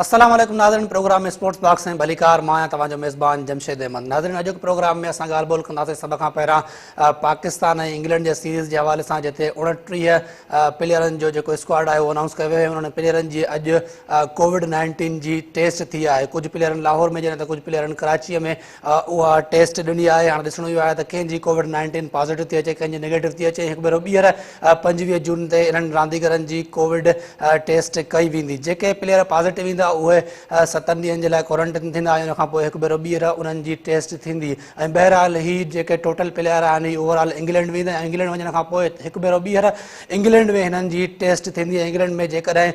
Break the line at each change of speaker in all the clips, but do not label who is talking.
अस्सलाम वालेकुम नाज़रीन, प्रोग्राम में स्पोर्ट्स बॉक्स में भलीकार मां तव्हांजो मेज़बान जमशेद अहमद। नाज़रीन, अॼु प्रोग्राम में असां ॻाल्हि ॿोल कंदासीं सभ खां पहिरां पाकिस्तान ऐं इंग्लैंड जे सीरीज़ जे हवाले सां, जिते 29 प्लेयरनि जो जेको स्क्वाड आहे उहो अनाउंस कयो वियो आहे। उन्हनि प्लेयरनि जी अॼु कोविड-19 जी टेस्ट थी आहे। कुझु प्लेयरनि लाहौर में जॾहिं त कुझु प्लेयरनि कराचीअ में उहा टेस्ट ॾिनी आहे। हाणे ॾिसणो इहो आहे त कंहिंजी कोविड-19 पॉज़िटिव थी अचे, कंहिंजी नेगेटिव थी अचे। हिकु भेरो ॿीहर 25 जून ते इन्हनि रांदीगरनि जी कोविड टेस्ट कई वेंदी। जेके प्लेयर पॉज़िटिव ईंदा उहे 7 ॾींहंनि जे लाइ क्वारंटाइन थींदा ऐं उनखां पोइ हिकु भेरो ॿीहर उन्हनि जी टेस्ट थींदी। ऐं बहरहाल ही जेके टोटल प्लेयर आहिनि ओवरऑल इंग्लैंड वेंदा ऐं इंग्लैंड वञण खां पोइ हिकु भेरो ॿीहर इंग्लैंड में हिननि जी टेस्ट थींदी ऐं इंग्लैंड में जेकॾहिं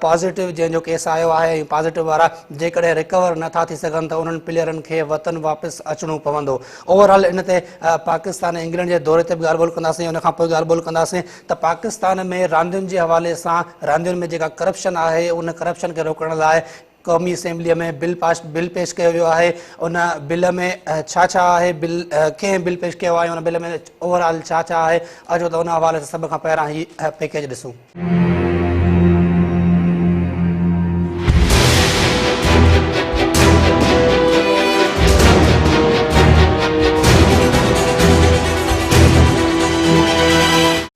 पॉज़िटिव जंहिंजो केस आयो आहे ऐं पॉज़िटिव वारा जेकॾहिं रिकवर नथा थी सघनि त उन्हनि प्लेयरनि खे वतन वापसि अचिणो पवंदो। ओवरऑल इन ते पाकिस्तान ऐं इंग्लैंड जे दौरे ते बि ॻाल्हि ॿोल कंदासीं। उनखां पोइ ॻाल्हि ॿोल कंदासीं त पाकिस्तान में रांदियुनि जे हवाले सां रांदियुनि में जेका करप्शन आहे उन करप्शन खे रोकण लाइ क़ौमी असेंबलीअ में बिल पेश कयो वियो आहे। उन बिल में छा छा आहे, कंहिं बिल पेश कयो आहे, उन बिल में ओवरऑल छा छा आहे, अचो त उन हवाले सां सभ खां पहिरां ही पैकेज ॾिसूं।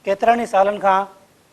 केतिरनि ई सालनि खां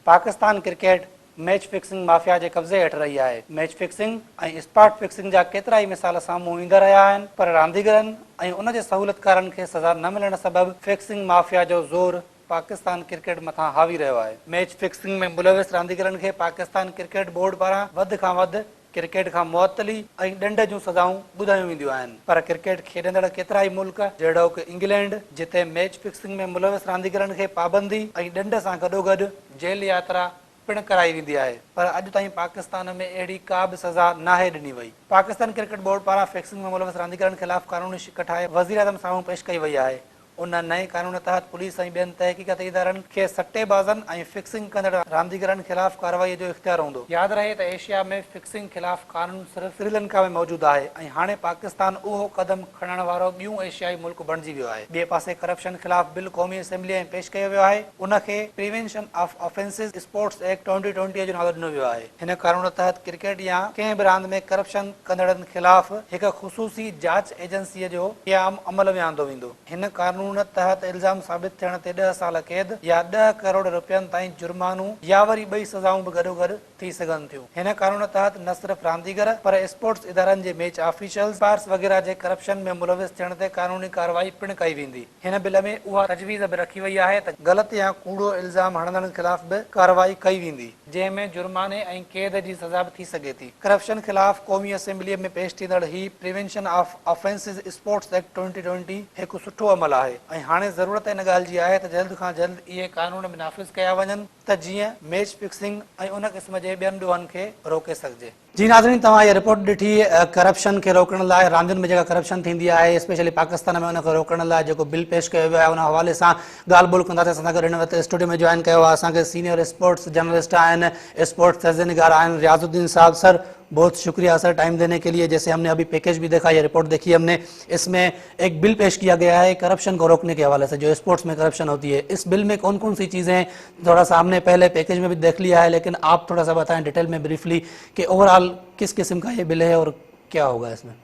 Pakistan cricket match fixing mafia जे कब्ज़े हेठि रही आहे। मैच फिक्सिंग ऐं स्पॉट फिक्सिंग जा केतिरा ई मिसाल साम्हूं ईंदा रहिया आहिनि, पर रांदीगरनि ऐं उन जे सहूलियतकारनि खे सज़ा न मिलण सबबि फिक्सिंग माफ़िया जो ज़ोर पाकिस्तान क्रिकेट मथां हावी रहियो आहे। मैच फिक्सिंग में मुलविस रांदीगरनि खे पाकिस्तान क्रिकेट बोर्ड पारां वधि खां वधि क्रिकेट खां मुअतली ऐं ॾंड जूं सज़ाऊं ॿुधायूं वेंदियूं आहिनि। पर क्रिकेट खेॾंदड़ केतिरा ई मुल्क जहिड़ो इंग्लैंड, जिते मैच फिक्सिंग में मुलविस रांदीगरनि खे पाबंदी ऐं ॾंड सां गॾोगॾु जेल यात्रा पिण कराई वेंदी आहे, पर अॼु ताईं पाकिस्तान में अहिड़ी का बि सज़ा नाहे ॾिनी वई। पाकिस्तान क्रिकेट बोर्ड पारां फिक्सिंग में मुलविस रांदीगरनि ख़िलाफ़ कानूनी शिक ठाहे वज़ीर आज़म साम्हूं पेश कई वई आहे। उन नए कानून तहत पुलिस ऐं ॿियनि तहक़ीक़ाती इदारनि खे सट्टेबाज़नि ऐं फिक्सिंग कंदड़ रांदीगरनि ख़िलाफ़ कार्रवाई जो इख़्तियार हूंदो। यादि रहे त एशिया में फिक्सिंग ख़िलाफ़ कानून सिर्फ़ श्रीलंका में मौजूदु आहे ऐं हाणे पाकिस्तान उहो क़दम खणण वारो ॿियूं एशियाई मुल्क बणिजी वियो आहे। ॿिए पासे करप्शन ख़िलाफ़ बिल क़ौमी असेंबलीअ में पेश कयो वियो आहे। उनखे prevention of offences sports act 2020 जो नालो ॾिनो वियो आहे। हिन कानून तहत क्रिकेट या कंहिं बि रांदि में करप्शन कंदड़नि ख़िलाफ़ हिकु ख़ुसूसी जांच एजेंसीअ जो क़याम अमल में आंदो वेंदो। हिन कानून तहत इल्ज़ाम साबित थियण ते 10 साल कैद या 10 करोड़ रुपयनि ताईं जुर्मानो या वरी ॿई सज़ाऊं बि गॾोगॾु थी सघनि थियूं। हिन कानून तहत न सिर्फ़ रांदीगर पर स्पोर्ट्स इदारनि जे मैच ऑफिशियल्स पार्स वग़ैरह जे करप्शन में मुलविस थियण ते कानूनी कार्रवाई पिण कई वेंदी। हिन बिल में उहा तजवीज़ बि रखी वई आहे त ग़लति या कूड़ो इल्ज़ाम हणंदड़नि ख़िलाफ़ बि कार्रवाई कई वेंदी, जंहिंमें जुर्माने ऐं कैद जी सज़ा बि थी सघे थी। करप्शन ख़िलाफ़ क़ौमी असेंबलीअ में पेश थींदड़ ही prevention of offences sports act 2020 हिकु सुठो अमल आहे ऐं हाणे ज़रूरत इन ॻाल्हि जी आहे त जल्द खां जल्द इहे कानून बि नाफ़िज़ कया वञनि त जीअं मैच फिक्सिंग ऐं उन क़िस्म जे ॿियनि ॾोहनि खे रोके सघिजे। जी नाज़रीन, तव्हां इहा रिपोर्ट ॾिठी करप्शन खे रोकण लाइ, रांदियुनि में जेका करप्शन थींदी आहे स्पेशली पाकिस्तान में उनखे रोकण लाइ जेको बिल पेश कयो वियो आहे उन हवाले सां ॻाल्हि ॿोल कंदासीं। असां सां गॾु हिन वक़्तु स्टूडियो में जॉइन कयो आहे असांखे सीनियर स्पोर्ट्स जर्नलिस्ट आहिनि, स्पोर्ट्स तर्जुमेगार आहिनि रियाज़ुद्दीन साहब। सर, बहुत शुक्रिया सर टाइम देने के लिए। जैसे हमने अभी पैकेज भी देखा, ये रिपोर्ट देखी हमने, इसमें एक बिल पेश किया गया है करप्शन को रोकने के हवाले से, जो स्पोर्ट्स में करप्शन होती है। इस बिल में कौन कौन सी चीज़ें, थोड़ा सा हमने पहले पैकेज में भी देख लिया है, लेकिन आप थोड़ा सा बताएं डिटेल में ब्रीफली कि ओवरऑल किस किस्म का ये बिल है और क्या होगा इसमें।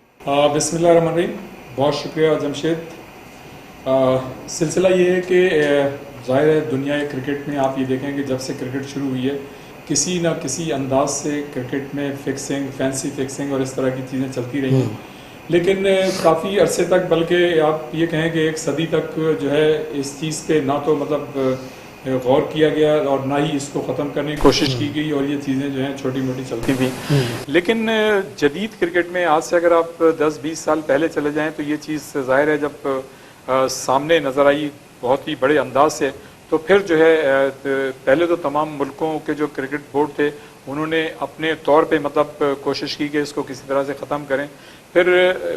बिस्मिल्लाह रहमान रहीम, बहुत शुक्रिया जमशेद। सिलसिला ये है कि ज़ाहिर है दुनिया क्रिकेट में आप ये देखें कि जब से क्रिकेट शुरू हुई है किसी न किसी अंदाज से क्रिकेट में फिक्सिंग, फैंसी फिक्सिंग और इस तरह की चीज़ें चलती रही हैं, लेकिन काफ़ी अरसे तक, बल्कि आप ये कहें कि एक सदी तक जो है इस चीज़ पे ना तो मतलब गौर किया गया और ना ही इसको ख़त्म करने की कोशिश की गई और ये चीज़ें जो हैं छोटी मोटी चलती थी। लेकिन जदीद क्रिकेट में आज से अगर आप 10-20 साल पहले चले जाएँ तो ये चीज़ ज़ाहिर है जब सामने नज़र आई बहुत ही बड़े अंदाज से, तो फिर जो है पहले तो तमाम मुल्कों के जो क्रिकेट बोर्ड थे उन्होंने अपने तौर पे मतलब कोशिश की कि इसको किसी तरह से ख़त्म करें। फिर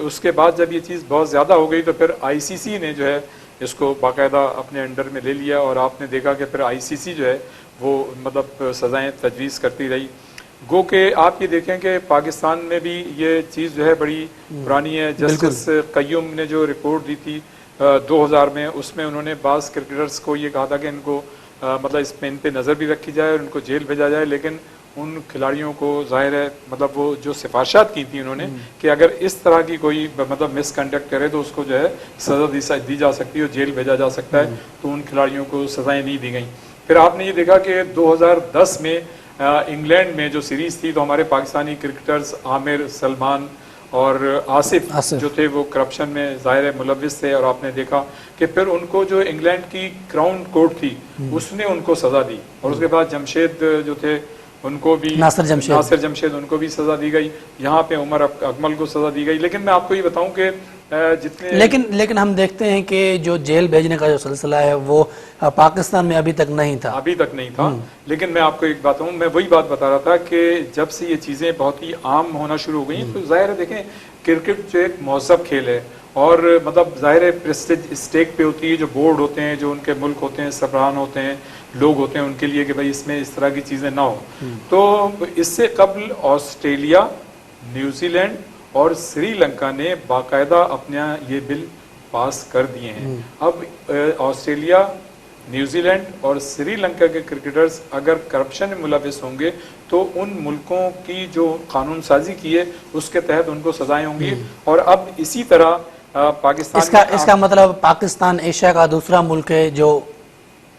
उसके बाद जब ये चीज़ बहुत ज़्यादा हो गई तो फिर आईसीसी ने जो है इसको बाकायदा अपने अंडर में ले लिया और आपने देखा कि फिर आईसीसी जो है वो मतलब सज़ाएँ तजवीज़ करती रही। गो के आप ये देखें कि पाकिस्तान में भी ये चीज़ जो है बड़ी पुरानी है। जस्टिस कय्यूम ने जो रिपोर्ट दी थी 2000 में, उसमें उन्होंने बाज़ क्रिकेटर्स को ये कहा था कि इनको मतलब इन पे नज़र भी रखी जाए और इनको जेल भेजा जाए, लेकिन ان کھلاڑیوں کو ظاہر ہے مطلب وہ جو سفارشات کی تھی انہوں نے کہ اگر اس طرح کی کوئی مطلب مس کنڈکٹ کرے تو اس کو جو ہے سزا دی جا سکتی ہے، جیل بھیجا جا سکتا ہے، تو ان کھلاڑیوں کو سزائیں نہیں دی گئیں۔ پھر آپ نے یہ دیکھا کہ 2010 میں انگلینڈ میں جو سیریز تھی تو ہمارے پاکستانی کرکٹرز عامر، سلمان اور آصف جو تھے وہ کرپشن میں ظاہر ملوث تھے، اور آپ نے دیکھا کہ پھر ان کو جو انگلینڈ کی کراؤن کورٹ تھی اس نے ان کو سزا دی، اور اس کے بعد جمشید جو تھے ان کو بھی ناصر جمشید ان کو بھی سزا دی گئی، یہاں پہ عمر اکمل کو سزا دی گئی۔ لیکن میں آپ کو یہ بتاؤں کہ جتنے
لیکن ہم دیکھتے ہیں کہ جو جیل بھیجنے کا جو سلسلہ ہے وہ پاکستان میں ابھی تک نہیں تھا،
لیکن میں آپ کو ایک بات ہوں، میں وہی بات بتا رہا تھا کہ جب سے یہ چیزیں بہت ہی عام ہونا شروع ہو گئی تو ظاہر ہے دیکھیں کرکٹ جو ایک مہذب کھیل ہے، اور مطلب ظاہر ہے پریسٹیج اسٹیک پہ ہوتی ہے، جو بورڈ ہوتے ہیں، جو ان کے ملک ہوتے ہیں، سربراہان ہوتے ہیں، لوگ ہوتے ہیں، ان کے لیے کہ بھائی اس میں اس طرح کی چیزیں نہ ہو۔ تو اس سے قبل آسٹریلیا، نیوزی لینڈ اور سری لنکا نے باقاعدہ اپنا یہ بل پاس کر دیے ہیں۔ اب آسٹریلیا، نیوزی لینڈ اور سری لنکا کے کرکٹرز اگر کرپشن میں ملوث ہوں گے تو ان ملکوں کی جو قانون سازی کی ہے اس کے تحت ان کو سزائیں ہوں گی، اور اب اسی طرح پاکستان
اس کا مطلب پاکستان ایشیا کا دوسرا ملک ہے جو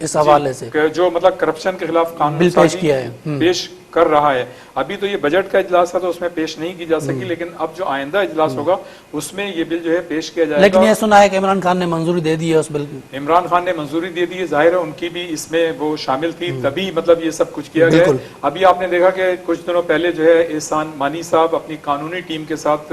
اس حوالے سے
جو مطلب کرپشن کے خلاف قانون سازی پیش کر رہا ہے۔ ابھی تو یہ بجٹ کا اجلاس تھا تو اس میں پیش نہیں کی جا سکی، لیکن اب جو آئندہ اجلاس ہوگا اس میں یہ بل جو ہے پیش کیا جائے گا۔
لیکن یہ سنا ہے کہ عمران خان نے منظوری دے دی ہے اس بل کی۔
عمران خان نے منظوری دے دی ہے، ظاہر ہے ان کی بھی اس میں وہ شامل تھی، تبھی مطلب یہ سب کچھ کیا گیا ہے۔ ابھی آپ نے دیکھا کہ کچھ دنوں پہلے جو ہے احسان مانی صاحب اپنی قانونی ٹیم کے ساتھ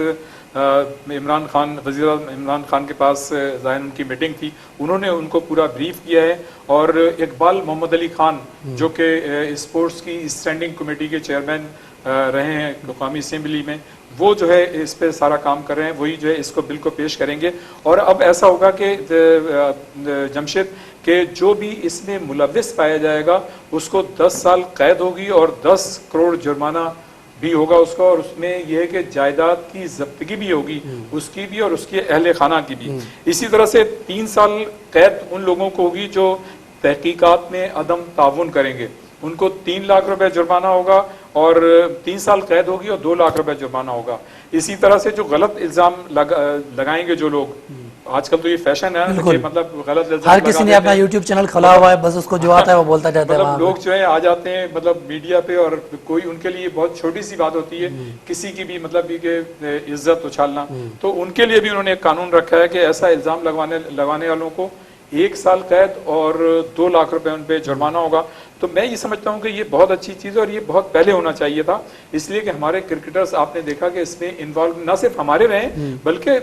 عمران خان، وزیر اعظم عمران خان کے پاس ظاہر ان کی میٹنگ تھی، انہوں نے ان کو پورا بریف کیا ہے، اور اقبال محمد علی خان جو کہ اسپورٹس کی اسٹینڈنگ کمیٹی کے چیئرمین رہے ہیں قومی اسمبلی میں، وہ جو ہے اس پہ سارا کام کر رہے ہیں، وہی جو ہے اس کو بل کو پیش کریں گے۔ اور اب ایسا ہوگا کہ جمشید کہ جو بھی اس میں ملوث پایا جائے گا اس کو 10 سال قید ہوگی اور 10 کروڑ جرمانہ بھی ہوگا اس کا، اور اس میں یہ ہے کہ جائیداد کی ضبطگی بھی ہوگی اس کی بھی اور اس کے اہل خانہ کی بھی۔ اسی طرح سے 3 سال قید ان لوگوں کو ہوگی جو تحقیقات میں عدم تعاون کریں گے، ان کو 3 لاکھ روپے جرمانہ ہوگا، اور 3 سال قید ہوگی اور 2 لاکھ روپے جرمانہ ہوگا۔ اسی طرح سے جو غلط الزام لگائیں گے جو لوگ، آج کل تو یہ فیشن ہے کہ مطلب غلط الزام
ہر کسی نے اپنا یوٹیوب چینل کھولا ہوا ہے، بس اس کو جو آتا ہے وہ بولتا جاتا ہے۔
مطلب لوگ جو ہے آ جاتے ہیں مطلب میڈیا پہ، اور کوئی ان کے لیے بہت چھوٹی سی بات ہوتی ہے کسی کی بھی مطلب کہ عزت اچھالنا، تو ان کے لیے بھی انہوں نے ایک قانون رکھا ہے کہ ایسا الزام لگانے والوں کو 1 سال قید اور 2 لاکھ روپے ان پہ جرمانہ ہوگا۔ تو میں یہ سمجھتا ہوں کہ یہ بہت اچھی چیز ہے، اور یہ بہت پہلے ہونا چاہیے تھا، اس لیے کہ ہمارے کرکٹرز آپ نے دیکھا کہ اس میں انوالو نہ صرف ہمارے رہے ہیں بلکہ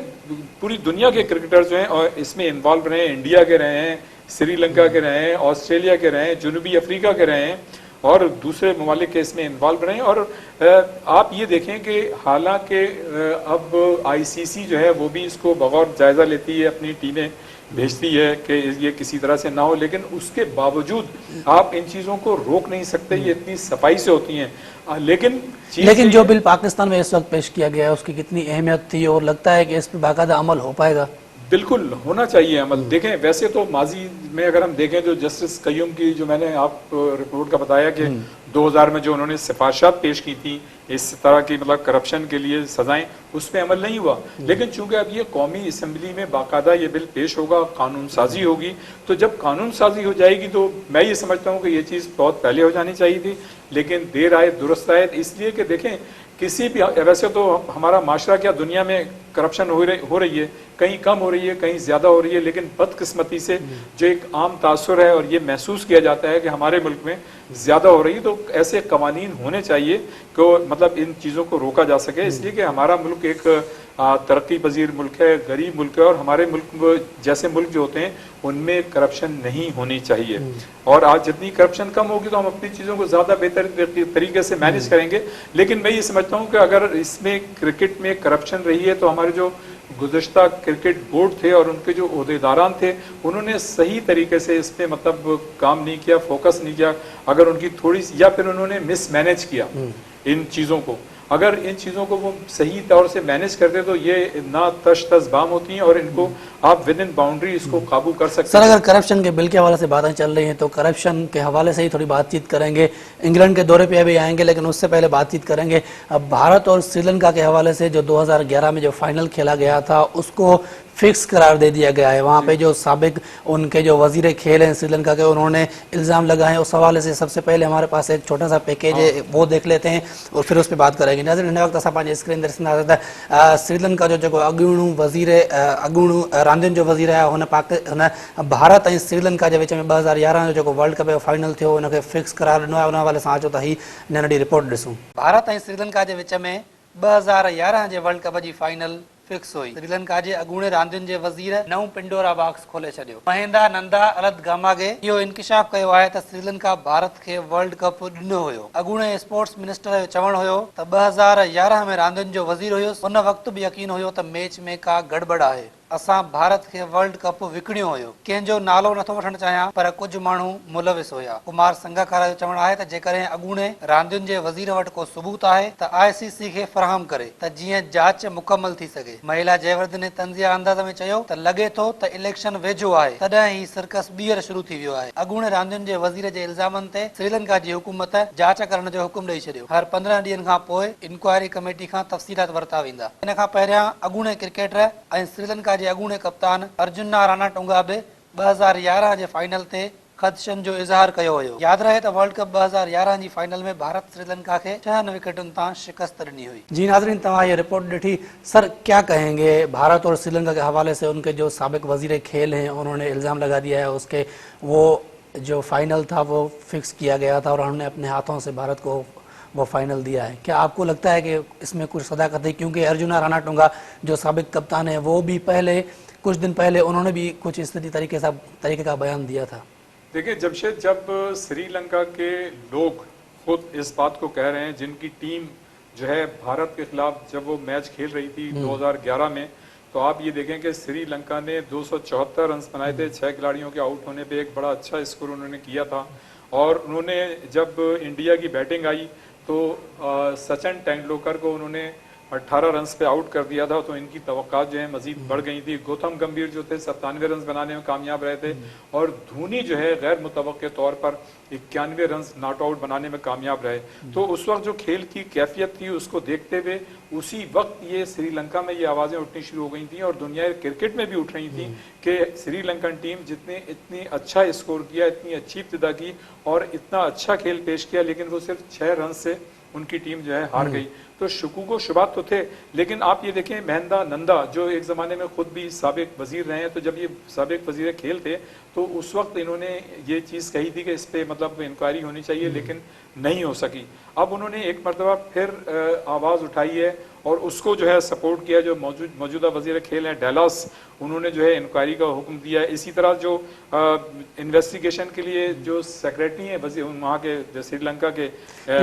پوری دنیا کے کرکٹرز جو ہیں اور اس میں انوالو رہے ہیں، انڈیا کے رہے ہیں، سری لنکا کے رہے ہیں، آسٹریلیا کے رہے ہیں، جنوبی افریقہ کے رہے ہیں، اور دوسرے ممالک کے اس میں انوالو رہے ہیں۔ اور آپ یہ دیکھیں کہ حالانکہ اب ICC جو ہے وہ بھی اس کو بغور جائزہ لیتی ہے، اپنی ٹیمیں بھیجتی ہے کہ یہ کسی طرح سے نہ ہو، لیکن اس کے باوجود آپ ان چیزوں کو روک نہیں سکتے، یہ اتنی صفائی سے ہوتی ہیں۔ لیکن
جو بل پاکستان میں اس وقت پیش کیا گیا ہے اس کی کتنی اہمیت تھی، اور لگتا ہے کہ اس پہ باقاعدہ عمل ہو پائے گا؟
بالکل ہونا چاہیے عمل۔ دیکھیں ویسے تو ماضی میں اگر ہم دیکھیں جو جسٹس قیوم کی جو میں نے آپ رپورٹ کا بتایا کہ 2000 میں جو انہوں نے سفارشات پیش کی تھی اس طرح کی مطلب کرپشن کے لیے سزائیں، اس پہ عمل نہیں ہوا، لیکن چونکہ اب یہ قومی اسمبلی میں باقاعدہ یہ بل پیش ہوگا، قانون سازی ہوگی، تو جب قانون سازی ہو جائے گی تو میں یہ سمجھتا ہوں کہ یہ چیز بہت پہلے ہو جانی چاہیے تھی، لیکن دیر آئے درست آئے، اس لیے کہ دیکھیں کسی بھی ویسے تو ہمارا معاشرہ کیا دنیا میں کرپشن ہو رہی ہے، کہیں کم ہو رہی ہے، کہیں زیادہ ہو رہی ہے، لیکن بدقسمتی سے جو ایک عام تاثر ہے اور یہ محسوس کیا جاتا ہے کہ ہمارے ملک میں زیادہ ہو رہی ہے، تو ایسے قوانین ہونے چاہیے کہ مطلب ان چیزوں کو روکا جا سکے، اس لیے کہ ہمارا ملک ایک ترقی پذیر ملک ہے، غریب ملک ہے، اور ہمارے ملک جیسے ملک جو ہوتے ہیں ان میں کرپشن نہیں ہونی چاہیے، اور آج جتنی کرپشن کم ہوگی تو ہم اپنی چیزوں کو زیادہ بہتر طریقے سے مینیج کریں گے۔ لیکن میں یہ سمجھتا ہوں کہ اگر اس میں کرکٹ میں کرپشن رہی ہے تو ہمارے جو گزشتہ کرکٹ بورڈ تھے اور ان کے جو عہدیداران تھے انہوں نے صحیح طریقے سے اس پہ مطلب کام نہیں کیا، فوکس نہیں کیا، اگر ان کی تھوڑی سی یا پھر انہوں نے مس مینیج کیا ان چیزوں کو، अगर इन चीज़ों को वो सही तौर से मैनेज करते तो ये ना तश तश बाम होती हैं और इनको आप विद इन बाउंड्री इसको काबू कर सकते
सर
हैं।
अगर करप्शन के बिल के हवाले से बातें चल रही हैं तो करप्शन के हवाले से ही थोड़ी बातचीत करेंगे। इंग्लैंड के दौरे पे अभी आएंगे लेकिन उससे पहले बातचीत करेंगे अब भारत और श्रीलंका के हवाले से। जो 2011 में जो फाइनल खेला गया था उसको फिक्स करार दे दिया गया है। वहाँ पे जो साबिक उनके जो वजीर खेल हैं श्रीलंका के, उन्होंने इल्ज़ाम लगाए। उस हवाले से सबसे पहले हमारे पास एक छोटा सा पैकेज है, वो देख लेते हैं और फिर उस पर बात करेंगे। नाज़रीन हिन वक्त असां पंहिंजे स्क्रीन ते ॾिसंदा त श्रीलंका जो जेको अॻूणो वज़ीर अॻूणो रांदियुनि जो वज़ीर आहे हुन भारत ऐं श्रीलंका जे विच में 2011 जो जेको वर्ल्ड कप जो फाइनल थियो उनखे फिक्स करार ॾिनो आहे। उन हवाले सां अचो त ही नंढी रिपोर्ट ॾिसूं। भारत ऐं श्रीलंका जे विच में 2011 जे वर्ल्ड कप जी फाइनल फिक्स हुई। श्रीलंका जे अॻूणे रांदियुनि जे वज़ीर नओं पिंडोरा बॉक्स खोले छॾियो। महिंदा नंदा अलतगामागे इहो इंकिशाफ कयो आहे त श्रीलंका भारत खे वर्ल्ड कप ॾिनो हुयो। अॻूणे स्पोर्ट्स मिनिस्टर जो चवणु हुयो त 2011 में रांदियुनि जो वज़ीर हुयुसि। उन वक़्तु बि यकीन हुयो त मैच में का गड़बड़ आहे। असां भारत खे वर्ल्ड कप विकिणियो हुयो। कंहिंजो नालो नथो वठणु चाहियां पर कुझु माण्हू मुलविस हुया। कुमार संगाकारा जो चवणु आहे त जेकॾहिं अॻूणे रांदियुनि जे वज़ीर वटि को सबूत आहे त ICC खे फ़राहम करे त जीअं जांच मुकमल थी सघे। महिला जयवर्धने तंज़िया अंदाज़ में चयो त लॻे थो त इलेक्शन वेझो आहे तॾहिं ही सर्कस ॿीहर शुरू थी वियो आहे। अॻूणे रांदियुनि जे वज़ीर जे इल्ज़ामनि ते श्रीलंका जी हुकूमत जांच करण जो हुकुम ॾेई छॾियो। हर 15 ॾींहंनि खां पोइ इंक्वायरी कमेटी खां तफ़सीलात वरिता वेंदा। इन खां पहिरियां अॻूणे क्रिकेटर ऐं श्रीलंका जे अॻूणे कप्तान अर्जुना राणा टुंगा बि 2011 जे फाइनल ते ख़दशनि जो इज़हार कयो हुयो। यादि रहे त वर्ल्ड कप 2011 जी फाइनल में भारत श्रीलंका के 6 विकेटुनि तां शिकस्त ॾिनी हुई। जी नाज़रीन तव्हां ये रिपोर्ट ॾिठी। सर क्या कहेंगे भारत और श्रीलंका के हवाले से? उनके जो साबिक वजीर खेल हैं उन्होंने इल्ज़ाम लगा दिया है उसके वो जो फाइनल था वो फिक्स किया गया था और उन्होंने अपने हाथों से भारत को वो फाइनल दिया है। क्या आपको लगता है कि इसमें कुछ सदाकत है? क्योंकि अर्जुना राणा टुंगा जो साबिक कप्तान है वो भी पहले कुछ दिन पहले उन्होंने भी कुछ इस तरीके का बयान दिया था।
देखिए जमशेद, जब श्रीलंका के लोग खुद इस बात को कह रहे हैं, जिनकी टीम जो है भारत के खिलाफ जब वो मैच खेल रही थी 2011 में, तो आप ये देखें कि श्रीलंका ने 274 रन बनाए थे। 6 खिलाड़ियों के आउट होने पे एक बड़ा अच्छा स्कोर उन्होंने किया था। और उन्होंने जब इंडिया की बैटिंग आई तो सचिन तेंदुलकर को उन्होंने 18 रन पे आउट कर दिया था। तो इनकी तवक्कात जो है मजीद बढ़ गई थी। गौतम गंभीर जो थे 97 रन बनाने में कामयाब रहे थे और धोनी जो है गैर मुतवक्के तौर पर 91 रन नॉट आउट बनाने में कामयाब रहे। तो उस वक्त जो खेल की कैफियत थी उसको देखते हुए उसी वक्त ये श्रीलंका में ये आवाज़ें उठनी शुरू हो गई थी और दुनिया क्रिकेट में भी उठ रही थी कि श्रीलंकन टीम जितने इतनी अच्छा स्कोर किया, इतनी अच्छी इब्तिदा की और इतना अच्छा खेल पेश किया, लेकिन वो सिर्फ 6 रन से उनकी टीम जो है हार गई। तो शुकूक शुबात तो थे, लेकिन आप ये देखें महिंदा नंदा जो एक ज़माने में खुद भी साबिक वज़ीर रहे हैं, तो जब ये साबिक वज़ीर खेल थे तो उस वक्त इन्होंने ये चीज़ कही थी कि इस पर मतलब इंक्वायरी होनी चाहिए, लेकिन नहीं हो सकी। अब उन्होंने एक मरतबा फिर आवाज़ उठाई है और उसको जो है सपोर्ट किया। जो मौजूदा वज़ीर खेल हैं डेलास, उन्होंने जो है इंक्वायरी का हुक्म दिया है। इसी तरह जो इन्वेस्टिगेशन के लिए जो सेक्रेटरी हैं वहाँ के श्रीलंका के,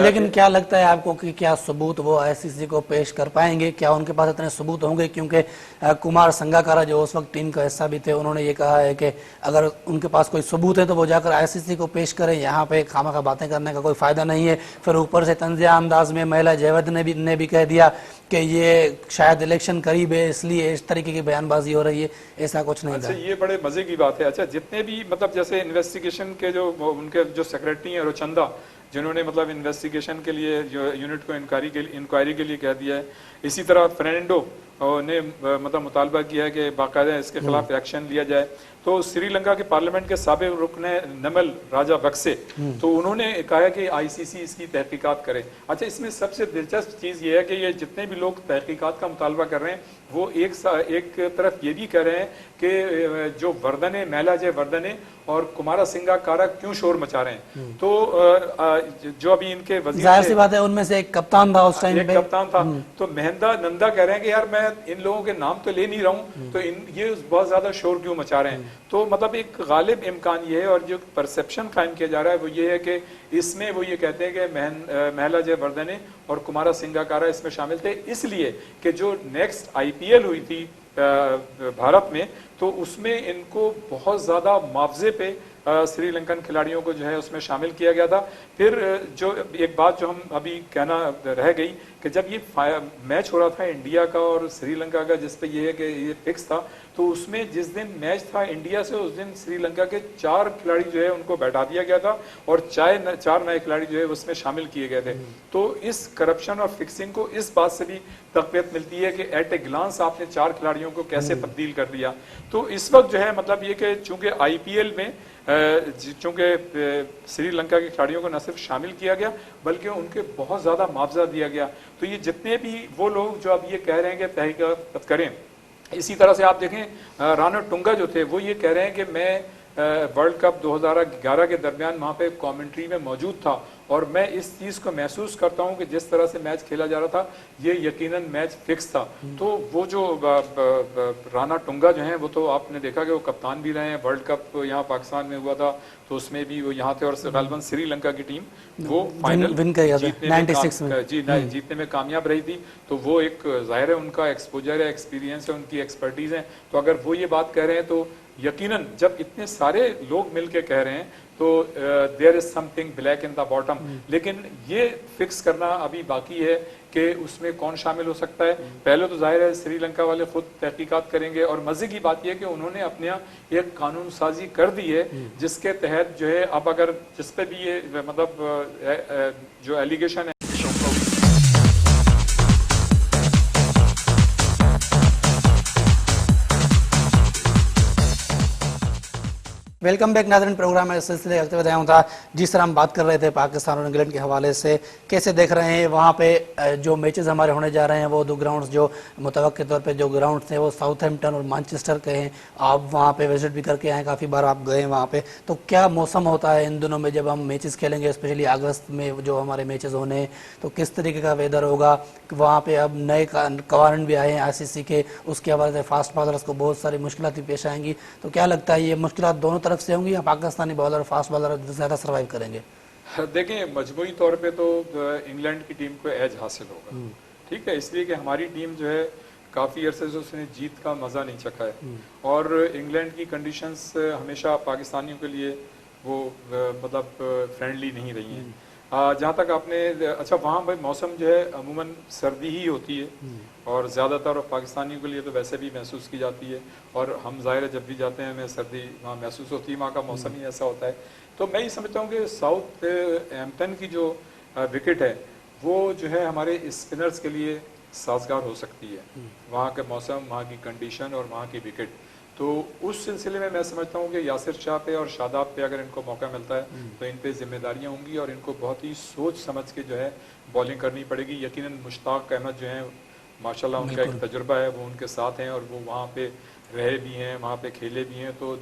लेकिन क्या लगता है आपको कि क्या सबूत वो ICC को पेश कर पाएंगे? क्या उनके पास इतने सबूत होंगे? क्योंकि कुमार संगाकारा जो उस वक्त टीम का हिस्सा भी थे उन्होंने ये कहा है कि अगर उनके पास कोई सबूत है तो वो जाकर ICC को पेश करें, यहाँ पे खामखा बातें करने का कोई फायदा नहीं है। फिर ऊपर से तंज़िया अंदाज में महिला जयवर्धने ने भी कह दिया कि ये शायद इलेक्शन करीब है इसलिए इस तरीके की बयानबाजी हो रही है। ऐसा कुछ नहीं था।
ये बड़े मजे की बात है। अच्छा, जितने भी मतलब जैसे इन्वेस्टिगेशन के जो उनके जो सेक्रेटरी हैं रोचंदा, जिन्होंने मतलब इन्वेस्टिगेशन के लिए जो यूनिट को इंक्वायरी के लिए कह दिया है। इसी तरह फ्रेंडो ने मतलब मुतालबा किया है कि बाकायदा इसके खिलाफ एक्शन लिया जाए। तो श्रीलंका के पार्लियामेंट के साबिक रुकन नमल राजा बक्से, तो उन्होंने कहा है कि ICC इसकी तहकीकात करे। अच्छा, इसमें सबसे दिलचस्प चीज़ ये है कि ये जितने भी लोग तहकीकात का मुतालबा कर रहे हैं वो एक तरफ ये भी कह रहे हैं कि जो वर्धने महिला जय वर्धने और कुमारा संगाकारा क्यों शोर मचा रहे हैं। तो जो अभी इनके वजीर,
जाहिर सी बात है उनमें से एक कप्तान था उस टाइम पे,
कप्तान था। तो महिंदा नंदा कह रहे हैं कि यार मैं इन लोगों के नाम तो ले नहीं रहा हूँ, तो ये बहुत ज्यादा शोर क्यों मचा रहे हैं। तो मतलब एक गालिब इम्कान ये है और जो परसेप्शन कायम किया जा रहा है वो ये है कि इसमें वो ये कहते हैं कि महिला जय वर्धने और कुमारा संगाकारा इसमें शामिल थे, इसलिए कि जो नेक्स्ट IPL हुई थी भारत में, तो उसमें इनको बहुत ज़्यादा मुआवजे पे श्रीलंकन खिलाड़ियों को जो है उसमें शामिल किया गया था। फिर जो एक बात जो हम अभी कहना रह गई कि जब ये मैच हो रहा था इंडिया का और श्रीलंका का, जिस पे ये है कि ये फिक्स था, तो उसमें जिस दिन मैच था इंडिया से उस दिन श्रीलंका के 4 खिलाड़ी जो है उनको बैठा दिया गया था और 4 नए खिलाड़ी जो है उसमें शामिल किए गए थे। तो इस करप्शन और फिक्सिंग को इस बात से भी तक़वियत मिलती है कि एट ए ग्लांस आपने 4 खिलाड़ियों को कैसे तब्दील कर दिया। तो इस वक्त जो है मतलब ये कि चूंकि IPL में चूंकि श्रीलंका के खिलाड़ियों को न सिर्फ शामिल किया गया बल्कि उनके बहुत ज़्यादा मुआवजा दिया गया। तो ये जितने भी वो लोग जो अब ये कह रहे हैं कि तहकीकात करें, इसी तरह से आप देखें राणा टुंगा जो थे वो ये कह रहे हैं कि मैं वर्ल्ड कप 2011 के दरमियान वहाँ पे कमेंट्री में मौजूद था और मैं इस चीज़ को महसूस करता हूँ कि जिस तरह से मैच खेला जा रहा था ये यकीनन मैच फिक्स था। तो वो जो राणा टुंगा जो हैं वो तो आपने देखा कि वो कप्तान भी रहे हैं, वर्ल्ड कप यहाँ पाकिस्तान में हुआ था तो उसमें भी वो यहाँ थे और गालिबन श्रीलंका की टीम वो फाइनल जीतने में कामयाब रही थी। तो वो एक जाहिर है उनका एक्सपोजर है, एक्सपीरियंस है, उनकी एक्सपर्टीज है। तो अगर वो ये बात कह रहे हैं तो यकीनन जब इतने सारे लोग मिलके कह रहे हैं तो there is something black in the bottom. लेकिन ये फिक्स करना अभी बाकी है कि उसमें कौन शामिल हो सकता है। पहले तो जाहिर है श्रीलंका वाले खुद तहकीकात करेंगे और मजे की बात यह है कि उन्होंने अपने यहाँ एक कानून साजी कर दी है जिसके तहत जो है अब अगर जिस पे भी ये मतलब जो एलिगेशन है
वेलकम बैक नाज़रीन, प्रोग्राम में सिलसिले करते हुए था। जिस तरह हम बात कर रहे थे पाकिस्तान और इंग्लैंड के हवाले से, कैसे देख रहे हैं वहाँ पे जो मैचेस हमारे होने जा रहे हैं वो 2 ग्राउंड्स जो मुतवक्के तौर पे जो ग्राउंड थे वो साउथहैम्पटन और मैनचेस्टर के हैं। आप वहाँ पे विजिट भी करके आए, काफ़ी बार आप गए वहाँ पे। तो क्या मौसम होता है इन दिनों में जब हम मैचेस खेलेंगे, स्पेशली अगस्त में जो हमारे मैचेस होने हैं, तो किस तरीके का वेदर होगा? वहाँ पे अब नए कवानीन भी आए हैं ICC के, उसके हवाले से फास्ट बॉलर्स को बहुत सारी मुश्किलात भी पेश आएंगी। तो क्या लगता है ये मुश्किलात दोनों तरफ से होंगी या पाकिस्तानी बॉलर फास्ट बॉलर ज्यादा सर्वाइव करेंगे?
देखें मजमूई तौर पे तो इंग्लैंड की टीम को एज हासिल होगा, ठीक है, इसलिए कि हमारी टीम जो है काफ़ी अरसे से उसने जीत का मज़ा नहीं चखा है और इंग्लैंड की कंडीशंस हमेशा पाकिस्तानियों के लिए वो मतलब फ्रेंडली नहीं रही हैं। जहाँ तक आपने अच्छा वहाँ भाई मौसम जो है अमूमन सर्दी ही होती है और ज़्यादातर पाकिस्तानियों के लिए तो वैसे भी महसूस की जाती है और हम ज़ाहिर है जब भी जाते हैं हमें सर्दी वहाँ महसूस होती है, वहाँ का मौसम ही ऐसा होता है। तो मैं ये समझता हूँ कि साउथ एम्पटन की जो विकेट है वो जो है हमारे स्पिनर्स के लिए साजगार हो सकती है, वहाँ के मौसम, वहाँ की कंडीशन और वहाँ की विकेट। तो उस सिलसिले में मैं समझता हूँ कि यासिर शाह पे और शादाब पे अगर इनको मौका मिलता है तो इन पे जिम्मेदारियाँ होंगी और इनको बहुत ही सोच समझ के जो है बॉलिंग करनी पड़ेगी। यकीनन मुश्ताक अहमद जो है माशाल्लाह उनका एक तजुर्बा है, वो उनके साथ हैं और वो वहाँ पे रहे भी हैं, वहाँ पे खेले भी हैं, तो